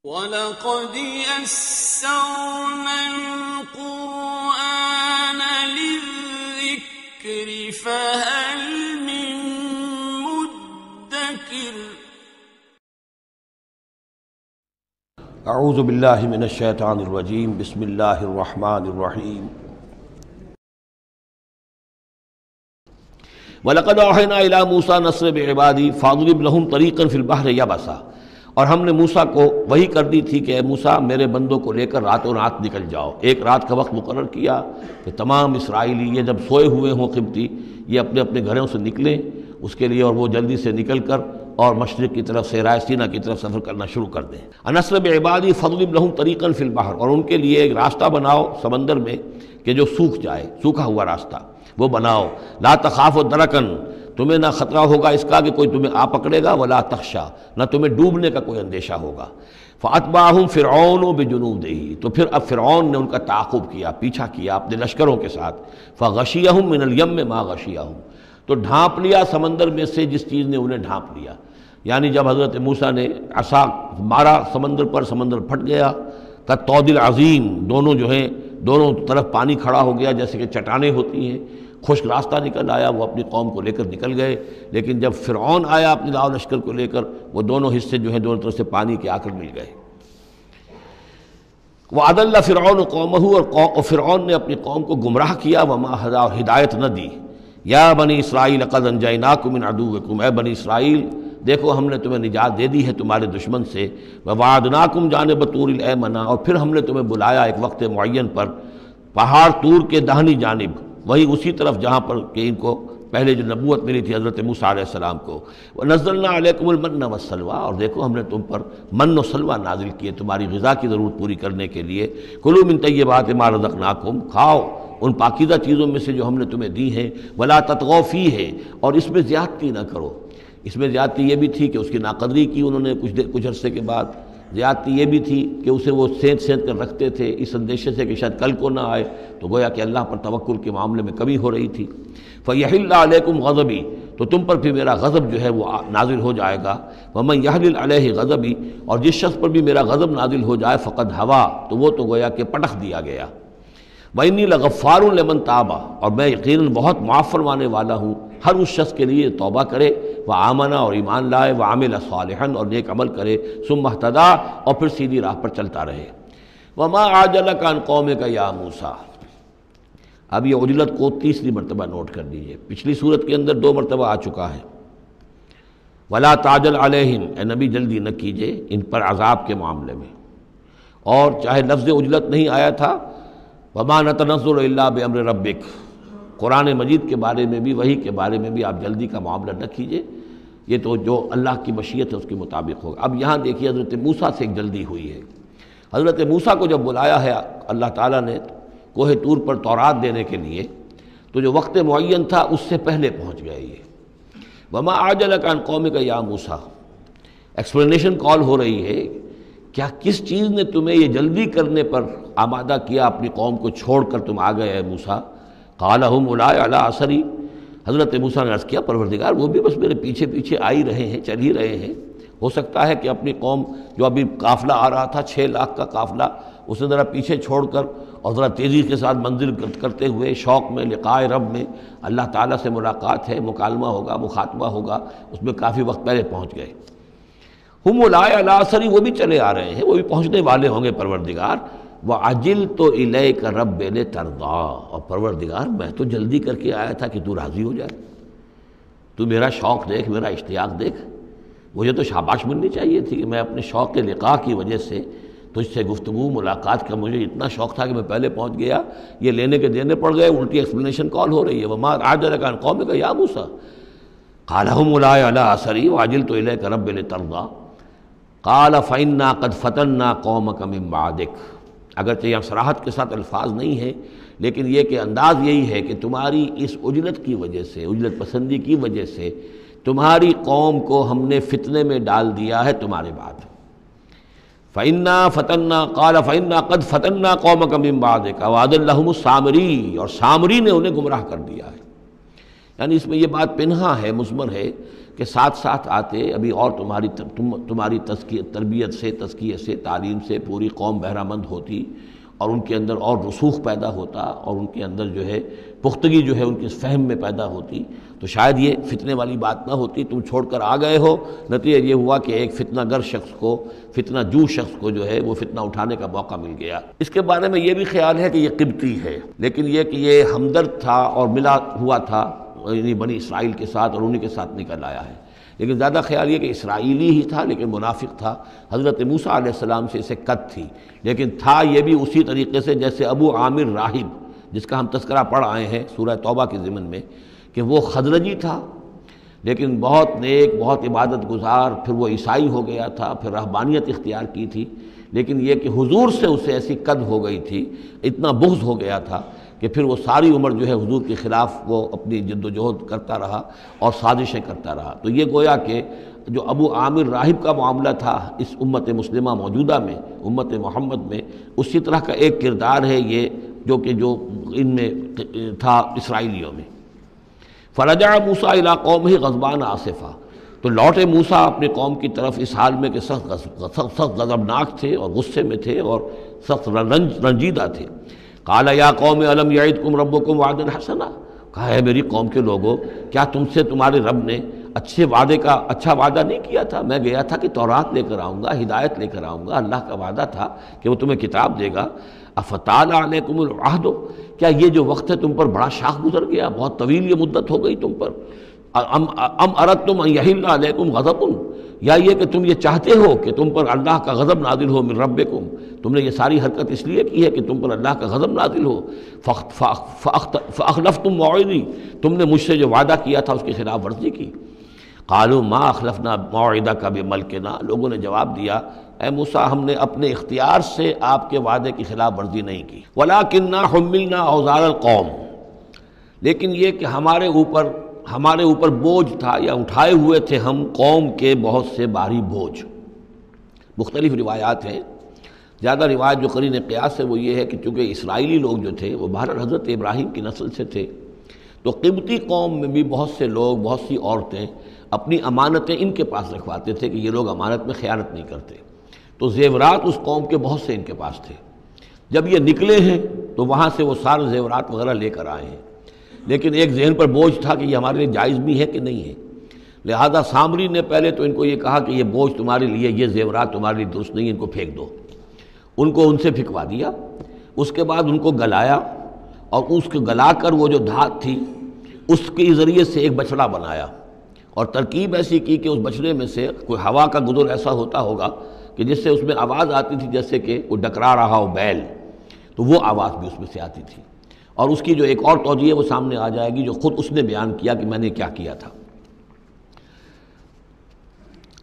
وَلَقَدْ يَسَّرْنَا الْقُرْآنَ لِلذِّكْرِ فَهَلْ مِن مُّدَّكِرٍ اعوذ باللہ من الشیطان الرجیم بسم اللہ الرحمن الرحیم وَلَقَدْ أَوْحَيْنَا إِلَىٰ مُوسَىٰ نَصْرَ بِعِبَادِي فَاضْرِبْ لَهُمْ طَرِيقًا فِي الْبَحْرِ يَبَسًا، اور ہم نے موسیٰ کو وحی کر دی تھی کہ اے موسیٰ میرے بندوں کو لے کر راتوں رات نکل جاؤ۔ ایک رات کا وقت مقرر کیا کہ تمام اسرائیلی یہ جب سوئے ہوئے ہوں قبطی یہ اپنے اپنے گھروں سے نکلیں اس کے لیے، اور وہ جلدی سے نکل کر اور مشرق کی طرف سے رائے سینا کی طرف سفر کرنا شروع کر دیں۔ نصر بعبادی فاضرب لہم طریقا فی البحر، اور ان کے لیے ایک راستہ بناؤ سمندر میں کہ جو سوکھ جائے، سوکھا ہوا راستہ وہ بناؤ۔ لا تخاف درکن، تمہیں نہ خطرہ ہوگا اس کا کہ کوئی تمہیں آ پکڑے گا، ولا تخشا، نہ تمہیں ڈوبنے کا کوئی اندیشہ ہوگا۔ فاتبعہم فرعون بجنودہ، تو پھر اب فرعون نے ان کا تعاقب کیا، پیچھا کیا اپنے لشکروں کے ساتھ۔ فغشیہم من الیم ما غشیہم، تو ڈھانپ لیا سمندر میں سے جس چیز نے انہیں ڈھانپ لیا، یعنی جب حضرت موسیٰ نے عصا مارا سمندر پر، سمندر پھٹ گیا کالطود العظیم، دونوں جو ہیں دونوں طرف پانی کھڑا ہو گیا جیسے کہ چٹانیں ہوتی ہیں، خشک راستہ نکل آیا، وہ اپنی قوم کو لے کر نکل گئے۔ لیکن جب فرعون آیا اپنے لاؤ لشکر کو لے کر، وہ دونوں حصے جو ہیں دونوں طرف سے پانی کے آ کر مل گئے۔ وَأَضَلَّ فِرْعَوْنُ قَوْمَهُ، اور فرعون نے اپنی قوم کو گمراہ کیا، وَمَا هَدَىٰ، ہدایت نہ دی۔ یا بنی اسرائیل قد انجیناکم من عدوکم، اے بنی اسرائیل دیکھو ہم نے تمہیں نجات دے دی ہے تمہارے دشمن سے۔ وَوَعَدْنَاكُمْ جَانِبَ طُورِ الْأَيْمَنَ، اور پھر ہم نے تمہیں بلایا ایک وقت معین پر پہاڑ طور کے داہنی جانب، وہی اسی طرف جہاں پر کہ ان کو پہلے جو نبوت ملی تھی حضرت موسیٰ علیہ السلام کو۔ وَنَزَّلْنَا عَلَيْكُمُ الْمَنَّ وَالسَّلْوَىٰ، اور دیکھو ہم نے تم پر من و سلوہ نازل کیے تمہاری غذا کی ضرورت پوری کرنے کے لیے۔ کُلُوا مِن طَیِّبَاتِ مَا رَزَقْنَاکُمْ، کھاؤ ان پاکیزہ چیزوں میں سے جو ہم نے تمہیں دی ہیں۔ وَلَا تَطْغَوْا فِیہ، اور اس میں زیادتی نہ کرو۔ اس میں زیادتی یہ بھی تھی کہ اس کی ناقدری کی انہوں نے کچھ عرصے کے بعد، زیادتی یہ بھی تھی کہ اسے وہ سینت کر رکھتے تھے اس اندیشے سے کہ شاید کل کو نہ آئے، تو گویا کہ اللہ پر توکل کے معاملے میں کمی ہو رہی تھی۔ فَيَحِلَّ عَلَيْكُمْ غَضَبِي، تو تم پر بھی میرا غضب جو ہے وہ نازل ہو جائے گا۔ وَمَن يَحْلِلْ عَلَيْهِ غَضَبِي، اور جس شخص پر بھی میرا غضب نازل ہو جائے فقد ہوا، تو وہ تو گویا کہ پٹخ دیا گیا۔ وَإِنِّي لَغَفَّارٌ لِمَن تَابَ، اور میں یقیناً بہت معاف فرمانے والا ہوں ہر اس شخص کے لیے توبہ کرے، وآمن، اور ایمان لائے، وعمل صالحا، اور نیک عمل کرے، ثم اہتدی، اور پھر سیدھی راہ پر چلتا رہے۔ وما عجلک عن قومک یا موسیٰ، اب یہ عجلت کو تیسری مرتبہ نوٹ کر دیجئے، پچھلی صورت کے اندر 2 مرتبہ آ چکا ہے۔ ولا تعجل علیہم، اے نبی جلدی نہ کیجئے ان پر عذاب کے معاملے میں، اور چاہے لفظ عجلت نہیں آیا تھا، وما نتنزل الا بامر ربک، قرآن مجید کے بارے میں بھی، وحی کے بارے میں بھی آپ جلدی کا معاملہ نہ کیجئے، یہ تو جو اللہ کی مشیت ہے اس کے مطابق ہوگا۔ اب یہاں دیکھیے حضرت موسیٰ سے ایک جلدی ہوئی ہے۔ حضرت موسیٰ کو جب بلایا ہے اللہ تعالیٰ نے کوہ طور پر تورات دینے کے لیے، تو جو وقت معین تھا اس سے پہلے پہنچ گئے یہ۔ وما عجلک عن قومک یا موسیٰ، ایکسپلینیشن کال ہو رہی ہے، کیا کس چیز نے تمہیں یہ جلدی کرنے پر آمادہ کیا، اپنی قوم کو چھوڑ کر تم آ گئے اے موسیٰ؟ قال هم اولئک علی اثری، حضرت موسیٰ نے عرض کیا پروردگار وہ بھی بس میرے پیچھے پیچھے آ ہی رہے ہیں، چل ہی رہے ہیں۔ ہو سکتا ہے کہ اپنی قوم جو ابھی قافلہ آ رہا تھا 6 لاکھ کا قافلہ، اسے ذرا پیچھے چھوڑ کر اور ذرا تیزی کے ساتھ منزل کرتے ہوئے شوق میں لقاء رب میں، اللہ تعالیٰ سے ملاقات ہے، مکالمہ ہوگا، مخاطبہ ہوگا، اس میں کافی وقت پہلے پہنچ گئے۔ ہم اولئک علی اثری، وہ بھی چلے آ رہے ہیں، وہ بھی پہنچنے والے ہوں گے پروردگار۔ وَعَجِلْتُ إِلَيْكَ رَبِّ لِتَرْضَىٰ، اور پروردگار میں تو جلدی کر کے آیا تھا کہ تو راضی ہو جائے، تو میرا شوق دیکھ، میرا اشتیاق دیکھ، مجھے تو شاباش ملنی چاہیے تھی کہ میں اپنے شوق لقاء کی وجہ سے تجھ سے گفتگو ملاقات کا مجھے اتنا شوق تھا کہ میں پہلے پہنچ گیا، یہ لینے کے دینے پڑ گئے، الٹی ایکسپلینیشن کال ہو رہی ہے۔ وما عجلک عن قومک یا موسیٰ قال هم اولئک علی اثری وعجلت الیک رب لترضیٰ قال فإنا قد فتنا قومک من بعدک، اگرچہ یہاں صراحت کے ساتھ الفاظ نہیں ہیں، لیکن یہ کہ انداز یہی ہے کہ تمہاری اس عجلت کی وجہ سے، عجلت پسندی کی وجہ سے تمہاری قوم کو ہم نے فتنے میں ڈال دیا ہے تمہارے بعد۔ فإنا فتنا قال فإنا قد فتنا قومک من بعدک وأضلهم السامری، اور سامری نے انہیں گمراہ کر دیا ہے۔ یعنی اس میں یہ بات پنہا ہے، مضمر ہے کہ ساتھ ساتھ آتے ابھی اور تمہاری تربیت سے، تزکیے سے، تعلیم سے پوری قوم بہرہ مند ہوتی اور ان کے اندر اور رسوخ پیدا ہوتا اور ان کے اندر جو ہے پختگی جو ہے ان کے فہم میں پیدا ہوتی، تو شاید یہ فتنے والی بات نہ ہوتی۔ تم چھوڑ کر آ گئے ہو، نتیجہ یہ ہوا کہ ایک فتنہ گر شخص کو، فتنہ جو شخص کو جو ہے وہ فتنہ اٹھانے کا موقع مل گیا۔ اس کے بارے میں یہ بھی خیال ہے کہ یہ قبطی ہے، لیکن یہ کہ یہ ہمدرد تھا اور ملا ہوا تھا یعنی بنی اسرائیل کے ساتھ اور انہی کے ساتھ نکل آیا ہے، لیکن زیادہ خیال یہ کہ اسرائیلی ہی تھا لیکن منافق تھا۔ حضرت موسیٰ علیہ السلام سے اسے قد تھی، لیکن تھا یہ بھی اسی طریقے سے جیسے ابو عامر راہب جس کا ہم تذکرہ پڑھ آئے ہیں سورہ توبہ کے ضمن میں، کہ وہ خزرجی تھا لیکن بہت نیک، بہت عبادت گزار، پھر وہ عیسائی ہو گیا تھا، پھر رہبانیت اختیار کی تھی، لیکن یہ کہ حضور سے اسے ایسی قد ہو گئی تھی، اتنا بغض ہو گیا تھا کہ پھر وہ ساری عمر جو ہے حضور کے خلاف وہ اپنی جد و جہد کرتا رہا اور سازشیں کرتا رہا۔ تو یہ گویا کہ جو ابو عامر راہب کا معاملہ تھا اس امت مسلمہ موجودہ میں، امت محمد میں، اسی طرح کا ایک کردار ہے یہ جو ان میں تھا اسرائیلیوں میں۔ فرجع موسیٰ الی قومہ غضبان آسفا، تو لوٹے موسیٰ اپنے قوم کی طرف اس حال میں کہ سخت غضبناک تھے اور غصے میں تھے اور سخت رنجیدہ تھے۔ قال یا قوم الم یعدکم ربکم وعدا حسنا، کہا ہے میری قوم کے لوگوں، کیا تم سے تمہارے رب نے اچھا وعدہ نہیں کیا تھا؟ میں گیا تھا کہ تورات لے کر آؤں گا، ہدایت لے کر آؤں گا، اللہ کا وعدہ تھا کہ وہ تمہیں کتاب دے گا۔ افتال علیکم العہد، کیا یہ جو وقت ہے تم پر بڑا شاخ گزر گیا، بہت طویل یہ مدت ہو گئی تم پر؟ ام اردتم ان یحل علیکم غضب، یا یہ کہ تم یہ چاہتے ہو کہ تم پر اللہ کا غضب نازل ہو من ربکم، تم نے یہ ساری حرکت اس لیے کی ہے کہ تم پر اللہ کا غضب نازل ہو۔ فاخلفتم موعدی، تم نے مجھ سے جو وعدہ کیا تھا اس کی خلاف ورزی کی۔ قالوا ما اخلفنا موعدک بملکنا، لوگوں نے جواب دیا اے موسیٰ ہم نے اپنے اختیار سے آپ کے وعدے کی خلاف ورزی نہیں کی، ولکننا حملنا اوزار القوم، لیکن یہ کہ ہمارے اوپر بوجھ تھا یا اٹھائے ہوئے تھے ہم قوم کے بہت سے بھاری بوجھ۔ مختلف روایات ہیں، زیادہ روایت جو قرین قیاس ہے وہ یہ ہے کہ چونکہ اسرائیلی لوگ جو تھے وہ بہرحال حضرت ابراہیم کی نسل سے تھے، تو قبطی قوم میں بھی بہت سے لوگ، بہت سی عورتیں اپنی امانتیں ان کے پاس رکھواتے تھے کہ یہ لوگ امانت میں خیانت نہیں کرتے، تو زیورات اس قوم کے بہت سے ان کے پاس تھے۔ جب یہ نکلے ہیں تو وہاں سے وہ سارے زیورات وغیرہ لے کر آئے ہیں، لیکن ایک ذہن پر بوجھ تھا کہ یہ ہمارے لیے جائز بھی ہے کہ نہیں ہے، لہذا سامری نے پہلے تو ان کو یہ کہا کہ یہ بوجھ تمہارے لیے، یہ زیورات تمہارے لیے درست نہیں، ان کو پھینک دو۔ ان کو ان سے پھینکوا دیا، اس کے بعد ان کو گلایا اور اس کو گلا کر وہ جو دھات تھی اس کے ذریعے سے ایک بچڑا بنایا، اور ترکیب ایسی کی کہ اس بچڑے میں سے کوئی ہوا کا گزر ایسا ہوتا ہوگا کہ جس سے اس میں آواز آتی تھی جیسے کہ کوئی ڈکرا رہا ہو بیل، تو وہ آواز بھی اس میں سے آتی تھی۔ اور اس کی جو ایک اور توجہ ہے وہ سامنے آ جائے گی جو خود اس نے بیان کیا کہ میں نے کیا کیا تھا۔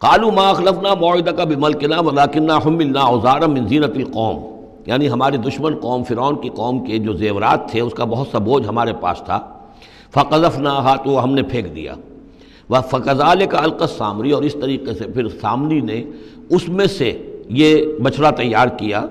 قالوا ما اخلفنا موعدک بملکنا ولکننا حملنا اوزارا من زینۃ القوم، یعنی ہمارے دشمن قوم فرعون کی قوم کے جو زیورات تھے اس کا بہت سا بوجھ ہمارے پاس تھا، فقذفناها، تو ہم نے پھینک دیا، فکذلک القی السامری، اور اس طریقے سے پھر سامری نے اس میں سے یہ بچڑا تیار کیا۔